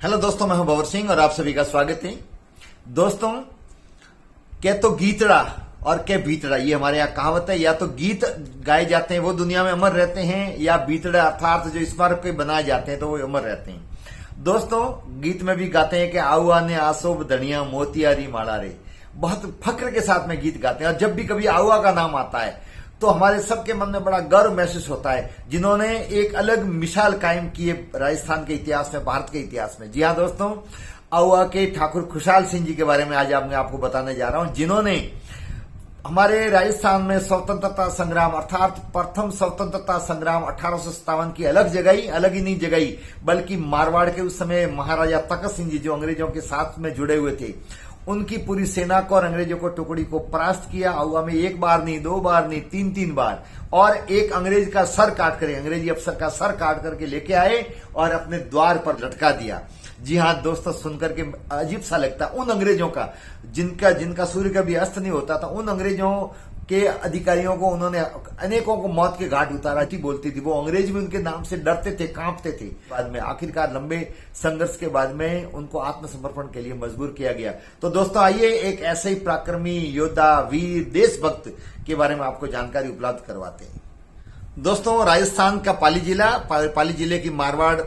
Hello दोस्तों, मैं हूं भंवर सिंह और आप सभी का स्वागत है। दोस्तों, क्या तो गीतड़ा और क्या बीतड़ा, ये हमारे यहाँ कहावत है। या तो गीत गाए जाते हैं वो दुनिया में अमर रहते हैं, या बीतड़ा अर्थात जो स्मारक के बनाए जाते हैं तो वो अमर रहते हैं। दोस्तों, गीत में भी गाते हैं कि आउआ ने आसोब धनिया मोतियारी माला रे, बहुत फक्र के साथ में गीत गाते हैं। और जब भी कभी आउआ का नाम आता है तो हमारे सबके मन में बड़ा गर्व महसूस होता है, जिन्होंने एक अलग मिसाल कायम की है राजस्थान के इतिहास में, भारत के इतिहास में। जी हाँ दोस्तों, आउआ के ठाकुर खुशहाल सिंह जी के बारे में आज मैं आपको बताने जा रहा हूं, जिन्होंने हमारे राजस्थान में स्वतंत्रता संग्राम अर्थात प्रथम स्वतंत्रता संग्राम 1857 की अलग जगाई, अलग ही नहीं जगाई बल्कि मारवाड़ के उस समय महाराजा तखत सिंह जी जो अंग्रेजों के साथ में जुड़े हुए थे, उनकी पूरी सेना को और अंग्रेजों को टुकड़ी को परास्त किया। आउआ में एक बार नहीं, दो बार नहीं, तीन बार, और एक अंग्रेज का सर काट कर, अंग्रेजी अफसर का सर काट करके लेके आए और अपने द्वार पर लटका दिया। जी हाँ दोस्तों, सुनकर के अजीब सा लगता है। उन अंग्रेजों का जिनका सूर्य कभी अस्त नहीं होता था, उन अंग्रेजों के अधिकारियों को उन्होंने अनेकों को मौत के घाट उतारा थी, बोलती थी। वो अंग्रेज भी उनके नाम से डरते थे, कांपते थे। बाद में आखिरकार लंबे संघर्ष के बाद में उनको आत्मसमर्पण के लिए मजबूर किया गया। तो दोस्तों, आइए एक ऐसे ही पराक्रमी योद्धा, वीर, देशभक्त के बारे में आपको जानकारी उपलब्ध करवाते हैं। दोस्तों, राजस्थान का पाली जिले की मारवाड़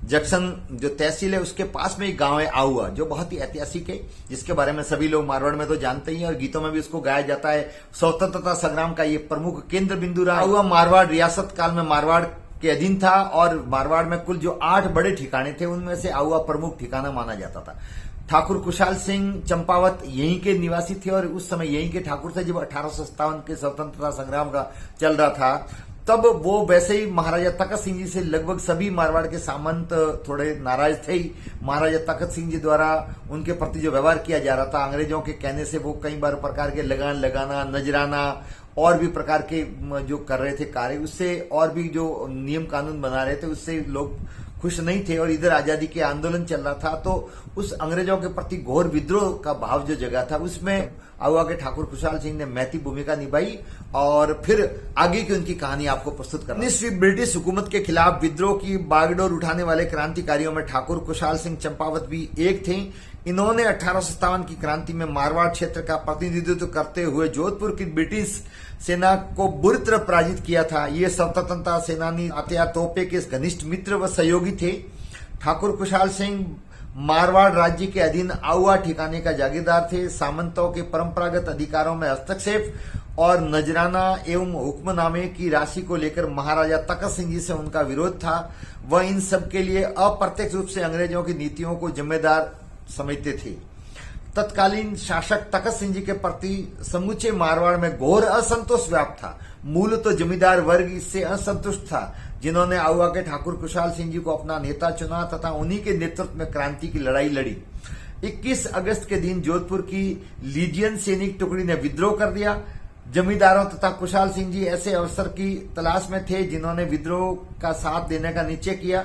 जंक्शन जो तहसील है, उसके पास में एक गांव है आउआ, जो बहुत ही ऐतिहासिक है, जिसके बारे में सभी लोग मारवाड़ में तो जानते ही हैं और गीतों में भी उसको गाया जाता है। स्वतंत्रता संग्राम का ये प्रमुख केंद्र बिंदु रहा। आउआ मारवाड़ रियासत काल में मारवाड़ के अधीन था और मारवाड़ में कुल जो 8 बड़े ठिकाने थे, उनमें से आउआ प्रमुख ठिकाना माना जाता था। ठाकुर खुशहाल सिंह चंपावत यहीं के निवासी थे और उस समय यहीं के ठाकुर थे। जब 1857 के स्वतंत्रता संग्राम का चल रहा था, तब वो वैसे ही महाराजा तखत सिंह जी से लगभग सभी मारवाड़ के सामंत थोड़े नाराज थे ही। महाराजा तखत सिंह जी द्वारा उनके प्रति जो व्यवहार किया जा रहा था, अंग्रेजों के कहने से वो कई बार प्रकार के लगान लगाना, नजराना और भी प्रकार के जो कर रहे थे कार्य, उससे और भी जो नियम कानून बना रहे थे, उससे लोग खुश नहीं थे। और इधर आजादी के आंदोलन चल रहा था, तो उस अंग्रेजों के प्रति घोर विद्रोह का भाव जो जगा था, उसमें आउआ के ठाकुर खुशहाल सिंह ने महती भूमिका निभाई। और फिर आगे की उनकी कहानी आपको प्रस्तुत करना। 19वीं ब्रिटिश हुकूमत के खिलाफ विद्रोह की बागडोर उठाने वाले क्रांतिकारियों में ठाकुर खुशहाल सिंह चंपावत भी एक थे। इन्होंने 1857 की क्रांति में मारवाड़ क्षेत्र का प्रतिनिधित्व करते हुए जोधपुर की ब्रिटिश सेना को बुरी तरह पराजित किया था। ये स्वतंत्रता सेनानी अतया तोपे के घनिष्ठ मित्र व सहयोगी थे। ठाकुर खुशहाल सिंह मारवाड़ राज्य के अधीन आउआ ठिकाने का जागीरदार थे। सामंतों के परंपरागत अधिकारों में हस्तक्षेप और नजराना एवं हुक्मनामे की राशि को लेकर महाराजा तखत सिंह जी से उनका विरोध था। वह इन सब के लिए अप्रत्यक्ष रूप से अंग्रेजों की नीतियों को जिम्मेदार समझते थे। तत्कालीन शासक तखत सिंह जी के प्रति समूचे मारवाड़ में घोर असंतोष व्याप्त था। मूल तो जमींदार वर्ग इससे असंतुष्ट था, जिन्होंने आउआ के ठाकुर खुशहाल सिंह जी को अपना नेता चुना तथा उन्हीं के नेतृत्व में क्रांति की लड़ाई लड़ी। 21 अगस्त के दिन जोधपुर की लीजियन सैनिक टुकड़ी ने विद्रोह कर दिया। जमींदारों तथा खुशहाल सिंह जी ऐसे अवसर की तलाश में थे जिन्होंने विद्रोह का साथ देने का निश्चय किया।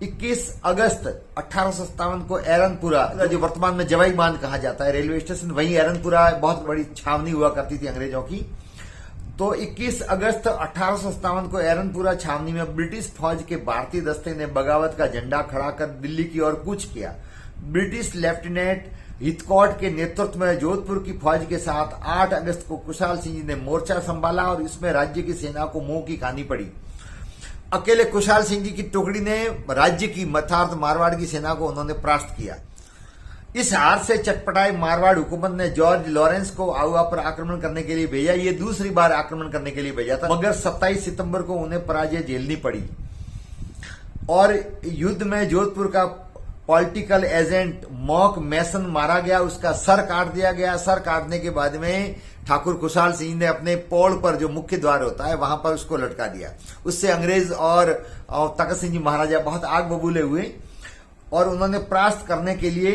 21 अगस्त 1857 को एरनपुरा, जो वर्तमान में जवाई बांध कहा जाता है रेलवे स्टेशन, वहीं एरनपुरा बहुत बड़ी छावनी हुआ करती थी अंग्रेजों की। तो 21 अगस्त 1857 को एरनपुरा छावनी में ब्रिटिश फौज के भारतीय दस्ते ने बगावत का झंडा खड़ा कर दिल्ली की ओर कूच किया। ब्रिटिश लेफ्टिनेंट हिथकॉट के नेतृत्व में जोधपुर की फौज के साथ 8 अगस्त को खुशहाल सिंह जी ने मोर्चा संभाला और इसमें राज्य की सेना को मुंह की खानी पड़ी। अकेले खुशहाल सिंह जी की टुकड़ी ने राज्य की अर्थात मारवाड़ की सेना को उन्होंने परास्त किया। इस हार से चटपटाए मारवाड़ हुकूमत ने जॉर्ज लॉरेंस को आउआ पर आक्रमण करने के लिए भेजा। ये दूसरी बार आक्रमण करने के लिए भेजा था, मगर 27 सितंबर को उन्हें पराजय झेलनी पड़ी और युद्ध में जोधपुर का पॉलिटिकल एजेंट मॉक मैसन मारा गया, उसका सर काट दिया गया। सर काटने के बाद में ठाकुर खुशहाल सिंह ने अपने पोल पर, जो मुख्य द्वार होता है, वहां पर उसको लटका दिया। उससे अंग्रेज और तखत सिंह जी महाराजा बहुत आग बबूले हुए और उन्होंने परास्त करने के लिए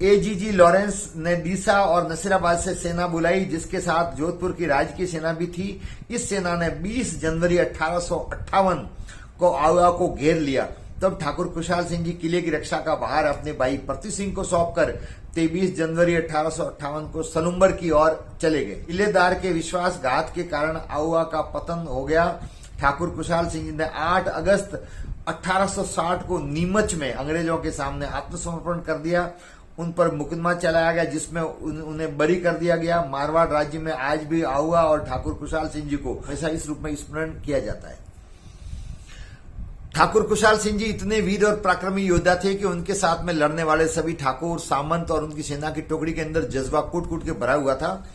एजीजी लॉरेंस ने डीसा और नसीराबाद से सेना बुलाई, जिसके साथ जोधपुर की राजकीय सेना भी थी। इस सेना ने 20 जनवरी 1858 को आउआ को घेर लिया। तब ठाकुर खुशहाल सिंह जी किले की रक्षा का भार अपने भाई प्रति सिंह को सौंपकर 23 जनवरी 1858 को सलुम्बर की ओर चले गए। किलेदार के विश्वासघात के कारण आउआ का पतन हो गया। ठाकुर खुशहाल सिंह जी ने 8 अगस्त 1860 को नीमच में अंग्रेजों के सामने आत्मसमर्पण कर दिया। उन पर मुकदमा चलाया गया जिसमें उन्हें बरी कर दिया गया। मारवाड़ राज्य में आज भी आहुआ और ठाकुर खुशहाल सिंह जी को हमेशा इस रूप में स्मरण किया जाता है। ठाकुर खुशहाल सिंह जी इतने वीर और पराक्रमी योद्धा थे कि उनके साथ में लड़ने वाले सभी ठाकुर, सामंत और उनकी सेना की टुकड़ी के अंदर जज्बा कूट कूट के भरा हुआ था।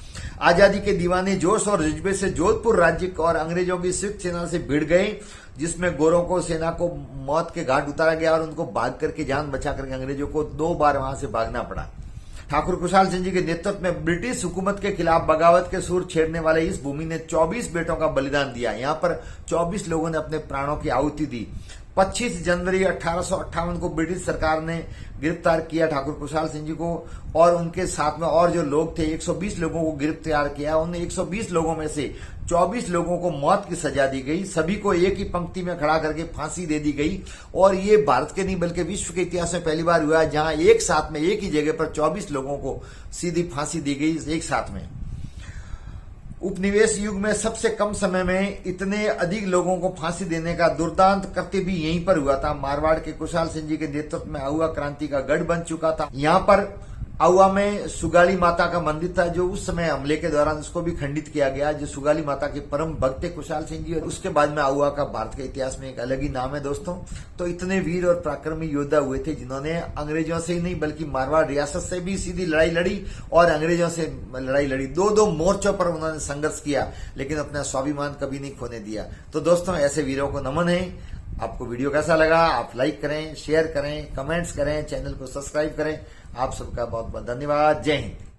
आजादी के दीवाने जोश और जज्बे से जोधपुर राज्य और अंग्रेजों की संयुक्त सेना से भिड़ गए, जिसमें गोरों को सेना को मौत के घाट उतारा गया और उनको भाग करके जान बचा करके अंग्रेजों को 2 बार वहां से भागना पड़ा। ठाकुर खुशहाल सिंह जी के नेतृत्व में ब्रिटिश हुकूमत के खिलाफ बगावत के सुर छेड़ने वाले इस भूमि ने 24 बेटों का बलिदान दिया। यहाँ पर 24 लोगों ने अपने प्राणों की आहुति दी। 25 जनवरी 1858 को ब्रिटिश सरकार ने गिरफ्तार किया ठाकुर खुशहाल सिंह जी को और उनके साथ में और जो लोग थे 120 लोगों को गिरफ्तार किया। उन 120 लोगों में से 24 लोगों को मौत की सजा दी गई। सभी को एक ही पंक्ति में खड़ा करके फांसी दे दी गई और ये भारत के नहीं बल्कि विश्व के इतिहास में पहली बार हुआ है जहां एक साथ में एक ही जगह पर 24 लोगों को सीधी फांसी दी गई एक साथ में। उपनिवेश युग में सबसे कम समय में इतने अधिक लोगों को फांसी देने का दुर्दांत कृत्य भी यहीं पर हुआ था। मारवाड़ के खुशहाल सिंह जी के नेतृत्व में आहुआ क्रांति का गढ़ बन चुका था। यहाँ पर आहुआ में सुगाली माता का मंदिर था जो उस समय हमले के दौरान उसको भी खंडित किया गया। जो सुगाली माता के परम भक्त थे खुशहाल सिंह जी, और उसके बाद में आहुआ का भारत के इतिहास में एक अलग ही नाम है दोस्तों। तो इतने वीर और पराक्रमी योद्धा हुए थे जिन्होंने अंग्रेजों से ही नहीं बल्कि मारवाड़ रियासत से भी सीधी लड़ाई लड़ी और अंग्रेजों से लड़ाई लड़ी। 2 मोर्चों पर उन्होंने संघर्ष किया लेकिन अपना स्वाभिमान कभी नहीं खोने दिया। तो दोस्तों ऐसे वीरों को नमन है। आपको वीडियो कैसा लगा आप लाइक करें, शेयर करें, कमेंट्स करें, चैनल को सब्सक्राइब करें। आप सबका बहुत बहुत धन्यवाद। जय हिंद।